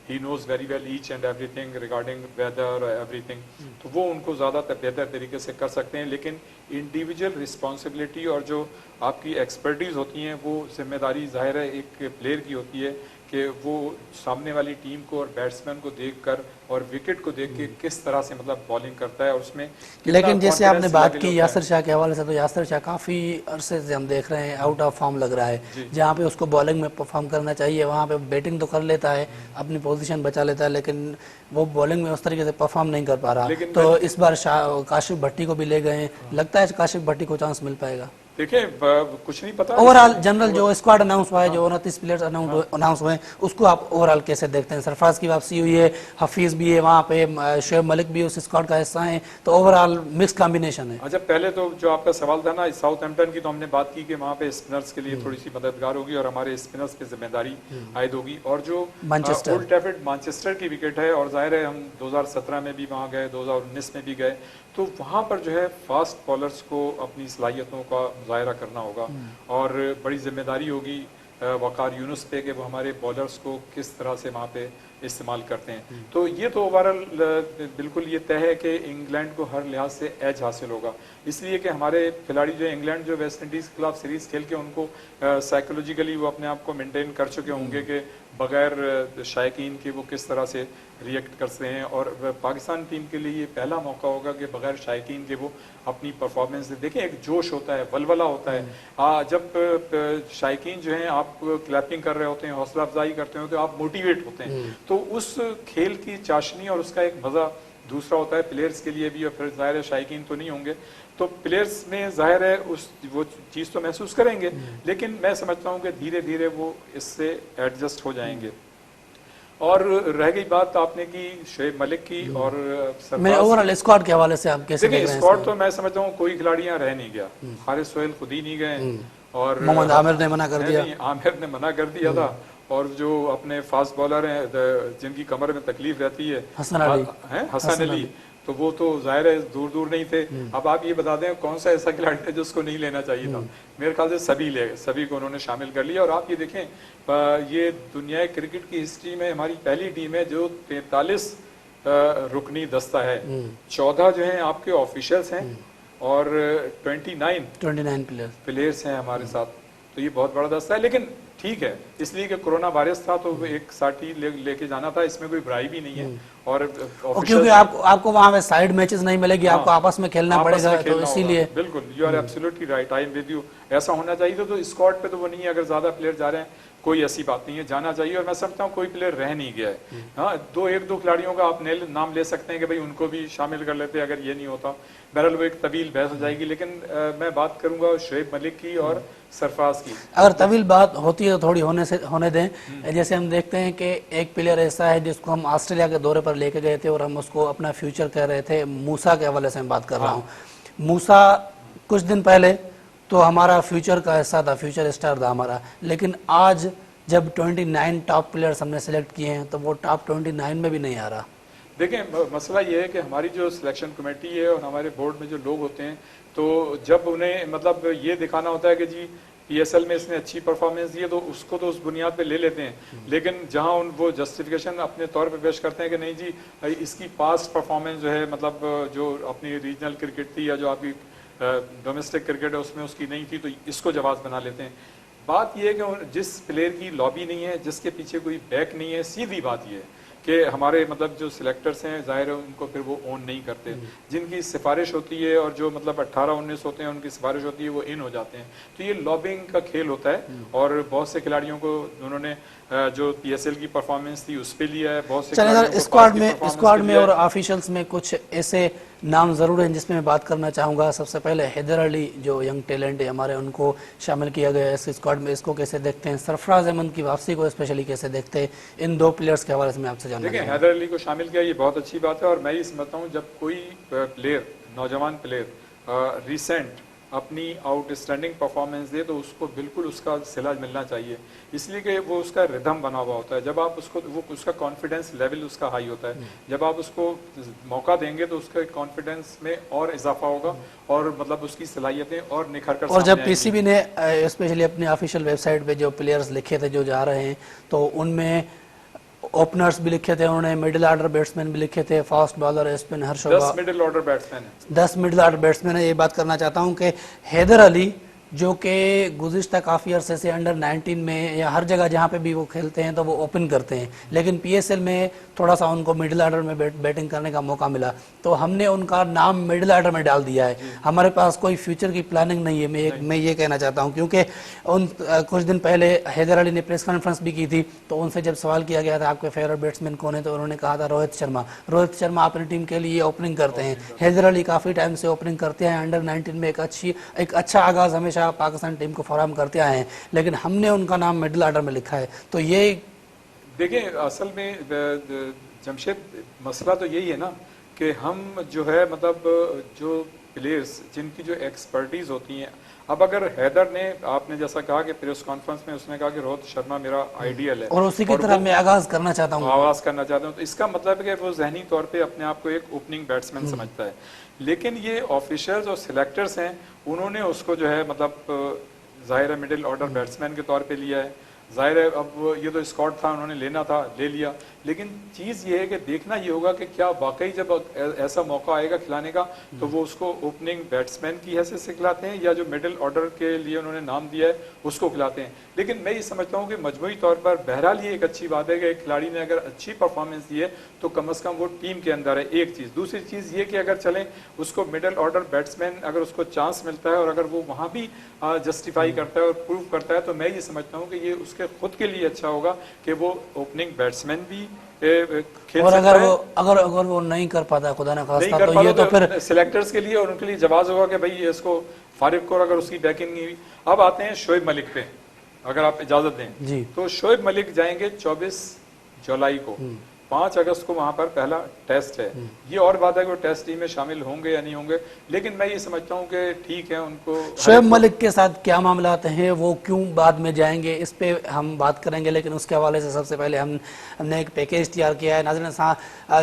he knows very well each and everything regarding weather everything. तो वो उनको ज़्यादा बेहतर तरीके से कर सकते हैं। लेकिन इंडिविजुअल रिस्पॉन्सिबिलिटी और जो आपकी एक्सपर्टीज़ होती हैं वो जिम्मेदारी ज़ाहिर है एक प्लेयर की होती है कि वो सामने वाली टीम को और बैट्समैन को देखकर और विकेट को देख के किस तरह से मतलब बॉलिंग करता है और उसमें।
लेकिन जैसे आपने बात की यासिर शाह के हवाले से, तो यासिर शाह काफ़ी अरसे से हम देख रहे हैं आउट ऑफ फॉर्म लग रहा है। जहाँ पे उसको बॉलिंग में परफॉर्म करना चाहिए वहाँ पे बैटिंग तो कर लेता है, अपनी पोजीशन बचा लेता है, लेकिन वो बॉलिंग में उस तरीके से परफॉर्म नहीं कर पा रहा। तो इस बार काशिफ भट्टी को भी ले गए, लगता है काशिफ भट्टी को चांस मिल पाएगा?
देखिए कुछ नहीं पता
ओवरऑल जनरल जो स्क्वाड अनाउंस हुआ है, जो 29 प्लेयर्स अनाउंस हुए हैं, उसको आप ओवरऑल कैसे देखते हैं? सरफराज की वापसी हुई है, हफीज भी है वहाँ पे, शोएब मलिक भी उस स्क्वाड का हिस्सा है, तो ओवरऑल मिक्स कॉम्बिनेशन है।
अच्छा पहले तो जो आपका सवाल था ना साउथहैम्पटन की, तो हमने बात की कि वहाँ पे स्पिनर्स के लिए थोड़ी सी मददगार होगी और हमारे स्पिनर्स पे जिम्मेदारी आयद होगी। और जो ओल्ड ट्रैफर्ड मैनचेस्टर की विकेट है और जाहिर है हम 2017 में भी वहाँ गए, 2019 में भी गए, तो वहाँ पर जो है फास्ट बॉलर्स को अपनी सलाहियतों का मुजाहरा करना होगा और बड़ी जिम्मेदारी होगी वकार यूनुस पे कि वो हमारे बॉलर्स को किस तरह से वहाँ पे इस्तेमाल करते हैं। तो ये तो ओवरऑल बिल्कुल ये तय है कि इंग्लैंड को हर लिहाज से एज हासिल होगा, इसलिए कि हमारे खिलाड़ी जो इंग्लैंड जो वेस्ट इंडीज़ के खिलाफ सीरीज़ खेल के उनको साइकोलॉजिकली वो अपने आप को मेंटेन कर चुके होंगे कि بغیر شائقین کے وہ کس طرح سے ریئیکٹ کرتے ہیں، اور پاکستان ٹیم کے لیے یہ پہلا موقع ہوگا کہ بغیر شائقین کے وہ اپنی پرفارمنس دیکھیں. ایک جوش ہوتا ہے، ولولہ ہوتا ہے. جب شائقین جو ہیں آپ کلیپنگ کر رہے ہوتے ہیں، حوصلہ افزائی کرتے ہیں تو آپ موٹیویٹ ہوتے ہیں. تو اس کھیل کی چاشنی اور اس کا ایک مزہ دوسرا ہوتا ہے پلیئرز کے لیے بھی، اور پھر ظاہر ہے شائقین تو نہیں ہوں گے تو پلیئرز میں ظاہر ہے وہ چیز تو محسوس کریں گے، لیکن میں سمجھتا ہوں کہ دھیرے دھیرے وہ اس سے ایڈجسٹ ہو جائیں گے. اور رہ گئی بات آپ نے کی شعیب ملک کی اور
میں اوورآل اسکواڈ کے حوالے سے آپ کیسے
دیکھیں
دیکھ رہے ہیں؟
اسکواڈ تو میں سمجھتا ہوں کوئی کھلاڑیاں رہ نہیں گیا. حارث سہیل خود ہی نہیں گئے، اور
محمد عامر نے منع کر دیا.
عامر نے منع کر دیا تھا. اور جو اپنے فاسٹ بالر ہیں جن کی کمر میں تکلیف رہتی ہے، حسن علی، تو وہ تو ظاہر ہے دور دور نہیں تھے. اب آپ یہ بتا دیں کون سا ایسا کھلاڑی ہے جس کو نہیں لینا چاہیے تھا؟ میرے خیال سے سبھی کو انہوں نے شامل کر لیا. اور آپ یہ دیکھیں یہ دنیا کرکٹ کی ہسٹری میں ہماری پہلی ٹیم ہے جو 43 رکنی دستہ ہے. 14 جو ہیں آپ کے آفیشلز ہیں اور 29 پلیئرز ہیں ہمارے ساتھ. تو یہ بہت بڑا دستہ ہے. لیکن ٹھیک ہے، اس لیے کہ کرونا وائرس تھا تو ایک ساتھی لے کے جانا تھا، اس میں کوئی برائی بھی نہیں ہے. اور
کیونکہ آپ کو وہاں سائیڈ میچز نہیں ملے گی، آپ کو آپس میں کھیلنا پڑے گا، تو اسی لیے
بالکل you are absolutely right, I am with you. ایسا ہونا چاہیے. تو اسکواڈ پہ تو وہ نہیں ہے. اگر زیادہ پلیئر جا رہے ہیں کوئی ایسی بات نہیں ہے، جانا چاہیے. اور میں سمجھتا ہوں کوئی پلیئر رہ نہیں گیا ہے. ہاں ایک دو کھلاڑیوں کا آپ نام لے سکتے ہیں کہ بھائی ان کو بھی شامل کر لیتے اگر یہ نہیں ہوتا. بہرحال وہ ایک طویل بحث ہو جائے گی. لیکن میں بات کروں گا شعیب ملک کی اور سرفراز کی.
اگر طویل بات ہوتی ہے تو تھوڑی ہونے دیں. جیسے ہم دیکھتے ہیں کہ ایک پلیئر ایسا ہے جس کو ہم آسٹریلیا کے دورے پر لے کے گئے تھے اور ہم اس کو اپنا فیوچر کہہ رہے تھے. موسیٰ کے حوالے سے میں بات کر رہا ہوں. موسیٰ کچھ دن پہلے تو ہمارا فیوچر کا حصہ تھا، فیوچر اسٹار تھا ہمارا. لیکن آج جب 29 ٹاپ پلیئرز ہم نے سلیکٹ کیے ہیں تو وہ ٹاپ 29 میں بھی نہیں آ رہا.
دیکھیں مسئلہ یہ ہے کہ ہماری جو سلیکشن کمیٹی ہے اور ہمارے بورڈ میں جو لوگ ہوتے ہیں تو جب انہیں مطلب یہ دکھانا ہوتا ہے کہ جی پی ایس ایل میں اس نے اچھی پرفارمنس دی ہے تو اس کو تو اس بنیاد پہ لے لیتے ہیں. لیکن جہاں وہ جسٹیفیکیشن اپنے طور پہ پیش کرتے ہیں کہ نہیں جی اس کی پاسٹ پرفارمنس جو ہے مطلب جو اپنی ریجنل کرکٹ تھی یا جو آپ کی ڈومیسٹک کرکٹ ہے اس میں اس کی نہیں تھی تو اس کو جواز بنا لیتے ہیں. بات یہ ہے کہ جس پلیئر کی لابی نہیں ہے، جس کے پیچھے کوئی بیک نہیں ہے، سیدھی بات یہ ہے کہ ہمارے مطلب جو سلیکٹرز ہیں ظاہر ہے ان کو پھر وہ اون نہیں کرتے. جن کی سفارش ہوتی ہے اور جو مطلب 18-19 ہوتے ہیں ان کی سفارش ہوتی ہے وہ ان ہو جاتے ہیں. تو یہ لابنگ کا کھیل ہوتا ہے. اور بہت سے کھلاڑیوں کو انہوں نے جو پی ایس ایل کی پرفارمنس تھی اس پہ لیا ہے. بہت سے
اسکواڈ میں اور آفیشلز میں کچھ ایسے نام ضرور ہیں جس میں بات کرنا چاہوں گا. سب سے پہلے حیدر علی جو ینگ ٹیلنٹ ہے ہمارے، ان کو شامل کیا گیا ہے اس اسکواڈ میں. اس کو کیسے دیکھتے ہیں؟ سرفراز احمد کی واپسی کو اسپیشلی کیسے دیکھتے ہیں؟ ان دو پلیئرز کے حوالے سے میں آپ سے جاننا چاہوں گا.
حیدر علی کو شامل کیا یہ بہت اچھی بات ہے. اور میں یہ سمجھتا ہوں جب کوئی پلیئر، نوجوان پلیئر ریسنٹ اپنی آؤٹ اسٹینڈنگ پرفارمنس دے تو اس کو بالکل اس کا صلہ ملنا چاہیے. اس لیے کہ وہ اس کا ردھم بنا ہوا ہوتا ہے. جب آپ اس کو وہ اس کا کانفیڈنس لیول اس کا ہائی ہوتا ہے. جب آپ اس کو موقع دیں گے تو اس کا کانفیڈنس میں اور اضافہ ہوگا اور مطلب اس کی صلاحیتیں اور نکھر کر.
اور جب پی سی بی نے اسپیشلی اپنی آفیشیل ویب سائٹ پہ جو پلیئرز لکھے تھے جو جا رہے ہیں تو ان میں اوپنرز بھی لکھے تھے انہوں نے، مڈل آرڈر بیٹسمین بھی لکھے تھے، فاسٹ بالر اسپن ہرشوبا،
10 مڈل آرڈر بیٹسمین ہیں.
10 مڈل آرڈر بیٹسمین ہے. یہ بات کرنا چاہتا ہوں کہ حیدر علی جو کہ گزشتہ کافی عرصے سے انڈر 19 میں یا ہر جگہ جہاں پہ بھی وہ کھیلتے ہیں تو وہ اوپن کرتے ہیں، لیکن پی ایس ایل میں تھوڑا سا ان کو مڈل آرڈر میں بیٹنگ کرنے کا موقع ملا تو ہم نے ان کا نام مڈل آرڈر میں ڈال دیا ہے. ہمارے پاس کوئی فیوچر کی پلاننگ نہیں ہے. میں یہ کہنا چاہتا ہوں کیونکہ کچھ دن پہلے حیدر علی نے پریس کانفرنس بھی کی تھی تو ان سے جب سوال کیا گیا تھا آپ کے فیوریٹ بیٹسمین کون ہے تو انہوں نے کہا تھا روہت شرما اپنی ٹیم کے لیے اوپننگ کرتے ہیں. حیدر علی کافی ٹائم سے اوپننگ کرتے ہیں. انڈر 19 میں ایک اچھا آغاز ہمیشہ پاکستان ٹیم کو فراہم کرتے آئے ہیں، لیکن ہم نے ان کا نام مڈل آرڈر میں لکھا ہے. تو یہ
دیکھیں اصل میں جمشید مسئلہ تو یہی ہے نا کہ ہم جو ہے مطلب جو پلیئرز جن کی جو ایکسپرٹیز ہوتی ہیں. اب اگر حیدر نے آپ نے جیسا کہا کہ پریس کانفرنس میں اس نے کہا کہ روہت شرما میرا آئیڈیل ہے
اور اسی کی طرح میں آغاز کرنا چاہتا ہوں
تو اس کا مطلب ہے کہ وہ ذہنی طور پہ اپنے آپ کو ایک اوپننگ بیٹسمین سمجھتا ہے. لیکن یہ آفیشلز اور سلیکٹرز ہیں انہوں نے اس کو جو ہے مطلب ظاہر ہے مڈل آرڈر بیٹسمین کے طور پہ لیا ہے. ظاہر ہے اب یہ تو اسکواڈ تھا انہوں نے لینا تھا لے لیا. لیکن چیز یہ ہے کہ دیکھنا یہ ہوگا کہ کیا واقعی جب ایسا موقع آئے گا کھلانے کا تو وہ اس کو اوپننگ بیٹسمین کی حیثیت سے کھلاتے ہیں یا جو مڈل آرڈر کے لیے انہوں نے نام دیا ہے اس کو کھلاتے ہیں. لیکن میں یہ سمجھتا ہوں کہ مجموعی طور پر بہرحال یہ ایک اچھی بات ہے کہ ایک کھلاڑی نے اگر اچھی پرفارمنس دی ہے تو کم از کم وہ ٹیم کے اندر ہے. ایک چیز. دوسری چیز یہ کہ اگر چلیں اس کو مڈل آرڈر بیٹسمین اگر اس کو چانس ملتا ہے اور اگر وہ وہاں بھی جسٹیفائی کرتا ہے اور پروو کرتا ہے تو میں یہ سمجھتا ہوں کہ یہ اس کے خود کے لیے اچھا ہوگا کہ وہ اوپننگ بیٹسمین بھی کھیل
اور
سکتا ہے.
اگر وہ نہیں کر پاتا خدا نہ
نہیں
خواستہ
کر
تو یہ
پاتا
تو پھر
سلیکٹرز کے لیے اور ان کے لیے جواز ہوگا کہ بھائی اس کو فارغ کو اگر اس کی بیکنگ نہیں ہوئی. اب آتے ہیں شعیب ملک پہ اگر آپ اجازت دیں
جی
تو شعیب ملک جائیں گے 24 جولائی کو. 5 اگست کو وہاں پر پہلا ٹیسٹ ہے. یہ اور بات ہے کہ وہ ٹیسٹ ٹیم میں شامل ہوں گے یا نہیں ہوں گے, لیکن میں یہ سمجھتا ہوں کہ ٹھیک ہے ان کو.
شعیب ملک کے ساتھ کیا معاملات ہیں, وہ کیوں بعد میں جائیں گے, اس پہ ہم بات کریں گے, لیکن اس کے حوالے سے سب سے پہلے ہم نے ایک پیکیج تیار کیا ہے. ناظرین सां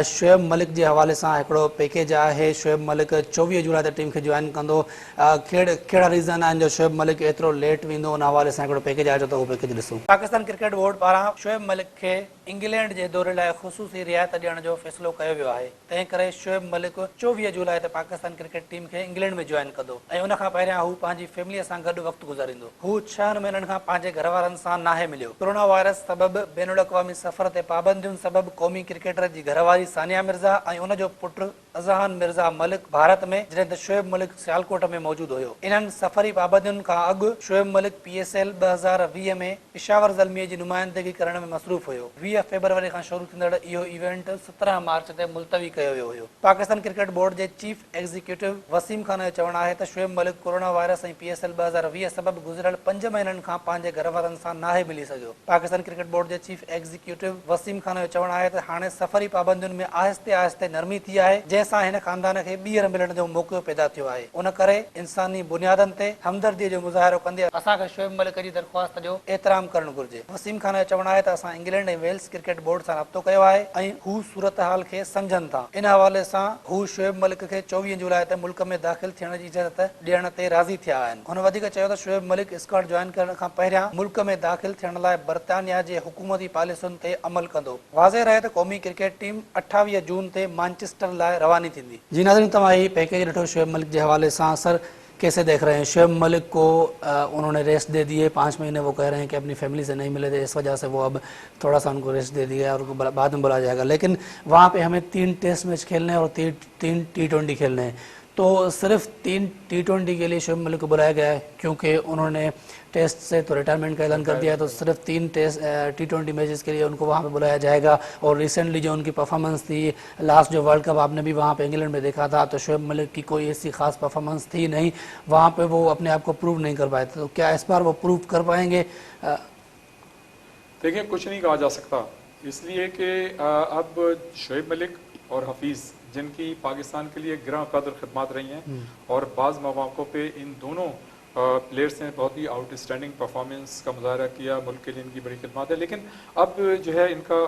شعیب ملک जे हवाले सां हिकिड़ो पैकेज आहे. शोएब मलिक 24 जुलाई ते टीम खे जॉइन कंदो. कहिड़ा रीज़न आहिनि जो शोएब मलिक एतिरो लेट वेंदो, उन हवाले सां हिकिड़ो पैकेज आहे, त उहो पैकेज ॾिसूं. पाकिस्तान क्रिकेट बोर्ड पारां शोएब मलिक खे इंग्लैंड जे दौरे लाइ ख़ुसूसी रियायत ॾियण जो फ़ैसिलो कयो वियो आहे. तंहिं करे शोएब मलिक 24 जुलाई ते पाकिस्तान क्रिकेट टीम खे इंग्लैंड में जॉइन कंदो ऐं उन खां पहिरियां हू पंहिंजी फैमिलीअ सां गॾु वक़्तु गुज़ारींदो. हू 6 महीननि खां पंहिंजे घर वारनि सां नाहे मिलियो. कोरोना वायरस सबबि बैनुल अक़वामी सफ़र ते पाबंदियुनि सबबि क़ौमी क्रिकेटर जी घरवारी सानिया मिर्ज़ा ऐं उन जो पुटु अज़हान मिर्ज़ा मलिक भारत में, जॾहिं त शोएब मलिक सियालकोट में मौजूदु हुयो. इन्हनि सफ़री पाबंदियुनि खां अॻु शोएब मलिक PSL 2020 में पिशावर ज़ल्मीअ जी नुमाइंदगी करण में मसरूफ़ हुयो. 20 फरवरी खां शुरू थींदड़ इहो इवेंट 17 मार्च ते मुलतवी कयो वियो हुयो. पाकिस्तान क्रिकेट बोर्ड जे चीफ एग्ज़ीक्यूटिव वसीम खान जो चवणु आहे त शोएब मलिक कोरोना वायरस ऐं PSL 2020 सबबि गुज़िरियल 5 महीननि खां पंहिंजे घर वारनि सां नाहे मिली सघियो. पाकिस्तान क्रिकेट बोर्ड जे चीफ एग्ज़ीक्यूटिव वसीम खान जो चवणु आहे त हाणे सफ़री पाबंदियुनि में आहिस्ते आहिस्ते नरमी थी आहे, जंहिंसां हिन ख़ानदान खे ॿीहर मिलण जो मौक़ो पैदा थियो आहे. उन करे इंसानी बुनियादनि ते हमदर्दीअ जो मुज़ाहिरो कंदे असांखे शोएब मलिक जी दरख़्वास्त जो एतिराम करणु घुर्जे. वसीम खान जो चवणु आहे त असां इंग्लैंड ऐं वेल्स क्रिकेट बोर्ड सां राब्तो कयो आहे ऐं हू सूरत हाल खे सम्झनि था. इन हवाले सां हू शोएब मलिक खे 24 जुलाई ते मुल्क में दाख़िल थियण जी इजाज़त ॾियण ते राज़ी थिया आहिनि. हुन वधीक चयो त शोएब मलिक स्क्वाड जॉइन करण खां पहिरियां मुल्क में दाख़िल थियण लाइ बर्तानिया जे हुकूमती पॉलिसियुनि ते अमल कंदो. वाज़ेह रहे त क़ौमी क्रिकेट टीम 28 जून ते मैनचेस्टर लाइ रवानी थींदी. जी नाज़रीन, तव्हां ही पैकेज ॾिठो शोएब मलिक के हवाले से. सर कैसे देख रहे हैं शोएब मलिक को? उन्होंने रेस्ट दे दी है 5 महीने, वो कह रहे हैं कि अपनी फैमिली से नहीं मिले थे, इस वजह से वो अब थोड़ा सा उनको रेस्ट दे दिया है और बाद में बुलाया जाएगा. लेकिन वहाँ पे हमें 3 टेस्ट मैच खेलने हैं और 3 T20 खेलने हैं. तो सिर्फ 3 T20 के लिए शोएब मलिक को बुलाया गया है क्योंकि उन्होंने टेस्ट से तो रिटायरमेंट का ऐलान कर दिया है, तो सिर्फ 3 T20 मैचेस के लिए उनको वहाँ पे बुलाया जाएगा. और रिसेंटली जो उनकी परफॉर्मेंस थी, लास्ट जो वर्ल्ड कप आपने भी वहाँ पे इंग्लैंड में देखा था, तो शोएब मलिक की कोई ऐसी खास परफॉर्मेंस थी नहीं, वहाँ पे वो अपने आप को प्रूव नहीं कर पाए थे. तो क्या इस बार वो प्रूव कर पाएंगे?
देखिए, कुछ नहीं कहा जा सकता, इसलिए कि अब शोएब मलिक और हफीज़ जिनकी पाकिस्तान के लिए गिरां कदर खिदमत रही हैं और बाज़ मौक़ों पे इन दोनों प्लेयर्स ने बहुत ही आउटस्टैंडिंग परफॉर्मेंस का मुजाहरा किया, मुल्क के लिए इनकी बड़ी खिदमत है. लेकिन अब जो है इनका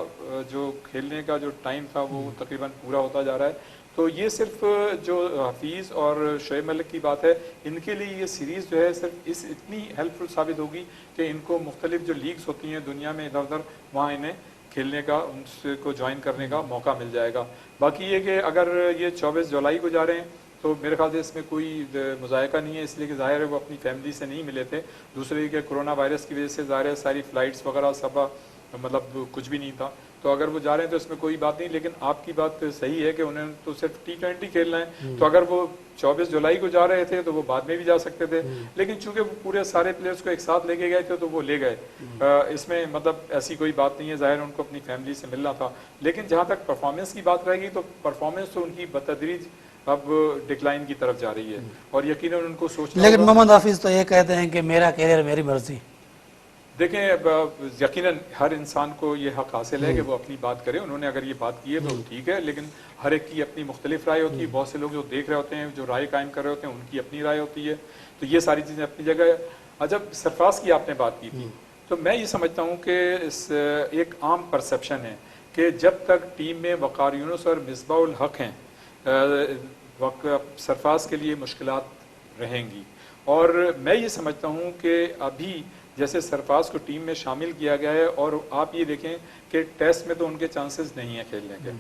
जो खेलने का जो टाइम था वो तकरीबन पूरा होता जा रहा है. तो ये सिर्फ जो हफीज़ और शोएब मलिक की बात है, इनके लिए ये सीरीज़ जो है सिर्फ इतनी हेल्पफुल साबित होगी कि इनको मुख्तलिफ जो लीग्स होती हैं दुनिया में इधर उधर, वहाँ इन्हें खेलने का, उनको ज्वाइन करने का मौका मिल जाएगा. बाकी ये कि अगर ये 24 जुलाई को जा रहे हैं तो मेरे ख्याल से इसमें कोई मुज़ायका नहीं है, इसलिए कि ज़ाहिर है वो अपनी फैमिली से नहीं मिले थे. दूसरे कि कोरोना वायरस की वजह से ज़ाहिर है सारी फ़्लाइट्स वगैरह सब मतलब कुछ भी नहीं था, तो अगर वो जा रहे हैं तो इसमें कोई बात नहीं. लेकिन आपकी बात सही है कि उन्हें तो सिर्फ T20 खेलना है, तो अगर वो 24 जुलाई को जा रहे थे तो वो बाद में भी जा सकते थे. लेकिन चूंकि वो पूरे सारे प्लेयर्स को एक साथ लेके गए थे तो वो ले गए. इसमें मतलब ऐसी कोई बात नहीं है, ज़ाहिर उनको अपनी फैमिली से मिलना था. लेकिन जहाँ तक परफॉर्मेंस की बात रहेगी तो परफॉर्मेंस तो उनकी बतदरीज अब डिक्लाइन की तरफ जा रही है और यकीनन उनको सोचना.
लेकिन मोहम्मद हाफिज तो ये कहते हैं कि मेरा कैरियर मेरी मर्जी.
देखें, यकीनन हर इंसान को ये हक हासिल है कि वो अपनी बात करे. उन्होंने अगर ये बात की है तो ठीक है, लेकिन हर एक की अपनी मुख्तलिफ राय होती है. बहुत से लोग जो देख रहे होते हैं, जो राय कायम कर रहे होते हैं, उनकी अपनी राय होती है. तो ये सारी चीज़ें अपनी जगह है. जब सरफराज की आपने बात की थी तो मैं ये समझता हूँ कि एक आम परसेप्शन है कि जब तक टीम में वक़ार यूनुस और मिसबाह उल हक हैं, सरफराज के लिए मुश्किलात रहेंगी. और मैं ये समझता हूँ कि अभी جیسے سرفراز کو ٹیم میں شامل کیا گیا ہے اور آپ یہ دیکھیں کہ ٹیسٹ میں تو ان کے چانسز نہیں ہیں کھیلنے کے،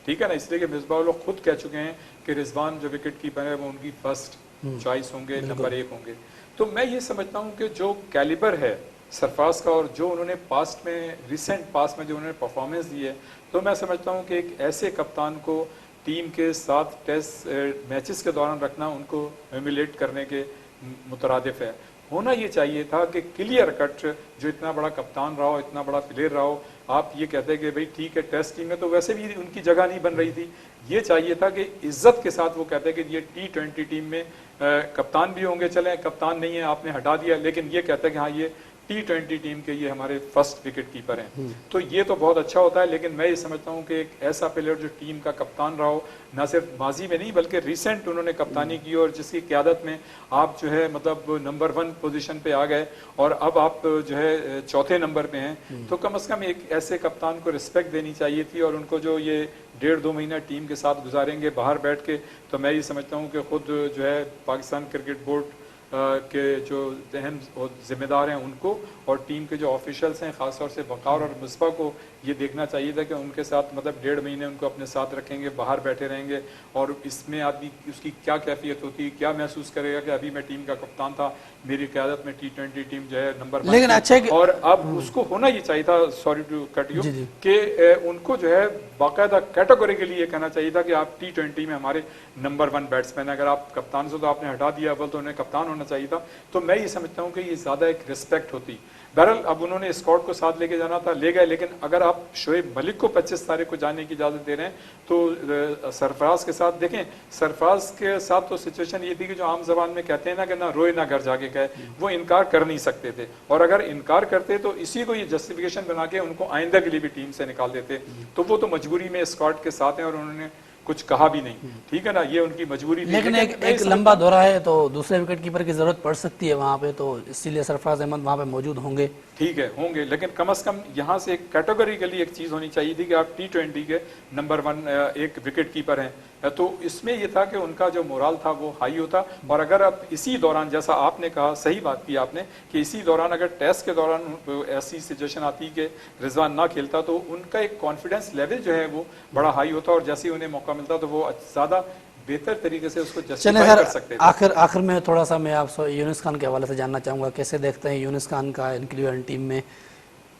ٹھیک ہے نا، اس لیے کہ مصباح الحق خود کہہ چکے ہیں کہ رضوان جو وکٹ کیپر ہے وہ ان کی فرسٹ چوائس ہوں گے، نمبر 1 ہوں گے. تو میں یہ سمجھتا ہوں کہ جو کیلیبر ہے سرفراز کا اور جو انہوں نے پاسٹ میں ریسنٹ پاسٹ میں جو انہوں نے پرفارمنس دی ہے، تو میں سمجھتا ہوں کہ ایک ایسے کپتان کو ٹیم کے ساتھ ٹیسٹ میچز کے دوران رکھنا ان کو ایمولیٹ کرنے کے مترادف ہے. ہونا یہ چاہیے تھا کہ کلیئر کٹ جو اتنا بڑا کپتان رہا ہو، اتنا بڑا پلیئر رہا ہو، آپ یہ کہتے کہ بھئی ٹھیک ہے ٹیسٹ ٹیم میں تو ویسے بھی ان کی جگہ نہیں بن رہی تھی، یہ چاہیے تھا کہ عزت کے ساتھ وہ کہتے کہ یہ T20 ٹیم میں کپتان بھی ہوں گے، چلیں کپتان نہیں ہے آپ نے ہٹا دیا، لیکن یہ کہتے ہیں کہ ہاں یہ T20 ٹیم کے یہ ہمارے فرسٹ وکٹ کیپر ہیں. تو یہ تو بہت اچھا ہوتا ہے، لیکن میں یہ سمجھتا ہوں کہ ایک ایسا پلیئر جو ٹیم کا کپتان رہا ہو، نہ صرف ماضی میں نہیں بلکہ ریسنٹ انہوں نے کپتانی کی اور جس کی قیادت میں آپ جو ہے مطلب نمبر 1 پوزیشن پہ آ گئے اور اب آپ جو ہے چوتھے نمبر پہ ہیں، تو کم از کم ایک ایسے کپتان کو رسپیکٹ دینی چاہیے تھی. اور ان کو جو یہ 1.5-2 مہینہ ٹیم کے ساتھ گزاریں گے باہر بیٹھ کے، تو میں یہ سمجھتا ہوں کہ خود جو ہے پاکستان کرکٹ بورڈ کے جو اہم ذمہ دار ہیں ان کو اور ٹیم کے جو آفیشلز ہیں خاص طور سے وقار اور مصباح کو یہ دیکھنا چاہیے تھا کہ ان کے ساتھ مطلب 1.5 مہینے ان کو اپنے ساتھ رکھیں گے، باہر بیٹھے رہیں گے اور اس میں آدمی اس کی کیا کیفیت ہوتی ہے، کیا محسوس کرے گا کہ ابھی میں ٹیم کا کپتان تھا، میری قیادت میں T20 ٹیم جو ہے نمبر 1
لیکن اچھا
اور اب اس کو ہونا یہ چاہیے تھا، سوری ٹو کٹ یو، کہ ان کو جو ہے باقاعدہ کیٹیگوری کے لیے یہ کہنا چاہیے تھا کہ آپ T20 میں ہمارے نمبر 1 بیٹسمین، اگر آپ کپتان سے تو آپ نے ہٹا دیا اول تو انہیں کپتان ہونا چاہیے تھا. تو میں یہ سمجھتا ہوں کہ یہ زیادہ ایک رسپیکٹ ہوتی. بہرحال اب انہوں نے اسکواڈ کو ساتھ لے کے جانا تھا، لے گئے، لیکن اگر آپ شعیب ملک کو 25 تاریخ کو جانے کی اجازت دے رہے ہیں تو سرفراز کے ساتھ دیکھیں، سرفراز کے ساتھ تو سچویشن یہ تھی کہ جو عام زبان میں کہتے ہیں نا کہ نہ روئے نہ گھر جا کے کہے، وہ انکار کر نہیں سکتے تھے، اور اگر انکار کرتے تو اسی کو یہ جسٹیفیکیشن بنا کے ان کو آئندہ کے لیے بھی ٹیم سے نکال دیتے. تو وہ تو مجبوری میں اسکواڈ کے ساتھ ہیں اور انہوں نے کچھ کہا بھی نہیں، ٹھیک ہے نا، یہ ان کی مجبوری تھی.
لیکن ایک لمبا دورہ ہے تو دوسرے وکٹ کیپر کی ضرورت پڑ سکتی ہے وہاں پہ، تو اسی لیے سرفراز احمد وہاں پہ موجود ہوں گے.
ٹھیک ہے ہوں گے، لیکن کم از کم یہاں سے ایک کیٹیگوریکلی ایک چیز ہونی چاہیے تھی کہ آپ T20 کے نمبر 1 ایک وکٹ کیپر ہیں. تو اس میں یہ تھا کہ ان کا جو مورال تھا وہ ہائی ہوتا، اور اگر آپ اسی دوران جیسا آپ نے کہا، صحیح بات کی آپ نے، کہ اسی دوران اگر ٹیسٹ کے دوران ایسی سچویشن آتی کہ رضوان نہ کھیلتا تو ان کا ایک کانفیڈنس لیول جو ہے وہ بڑا ہائی ہوتا، اور جیسے انہیں موقع ملتا تو وہ زیادہ بہتر طریقے سے اس کو جسٹیفائی کر سکتے تھے.
آخر میں تھوڑا سا میں آپ سے یونس خان کے حوالے سے جاننا چاہوں گا، کیسے دیکھتے ہیں یونس خان کا انکلوژن ٹیم میں،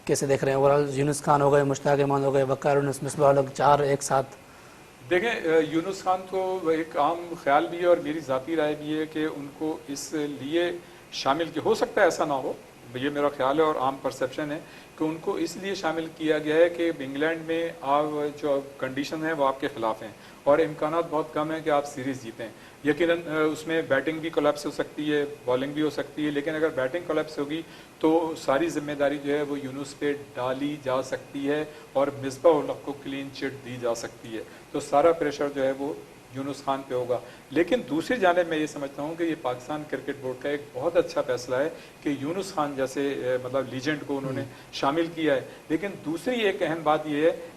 کیسے دیکھ رہے ہیں اوورآل؟ یونس خان ہو گئے، مشتاق احمد ہو گئے، وقار یونس، مصباح الحق، 4 ایک ساتھ.
دیکھیں یونس خان تو ایک عام خیال بھی ہے اور میری ذاتی رائے بھی ہے کہ ان کو اس لیے شامل کیا، ہو سکتا ہے ایسا نہ ہو، یہ میرا خیال ہے اور عام پرسیپشن ہے کہ ان کو اس لیے شامل کیا گیا ہے کہ انگلینڈ میں آپ جو کنڈیشن ہیں وہ آپ کے خلاف ہیں اور امکانات بہت کم ہیں کہ آپ سیریز جیتیں. یقیناً اس میں بیٹنگ بھی کولیپس ہو سکتی ہے، بالنگ بھی ہو سکتی ہے، لیکن اگر بیٹنگ کولیپس ہوگی تو ساری ذمہ داری جو ہے وہ یونس پہ ڈالی جا سکتی ہے اور مصباح الحق کو کلین چٹ دی جا سکتی ہے. تو سارا پریشر جو ہے وہ یونس خان پہ ہوگا. لیکن دوسری جانب میں یہ سمجھتا ہوں کہ یہ پاکستان کرکٹ بورڈ کا ایک بہت اچھا فیصلہ ہے کہ یونس خان جیسے مطلب لیجنڈ کو انہوں نے شامل کیا ہے. لیکن دوسری ایک اہم بات یہ ہے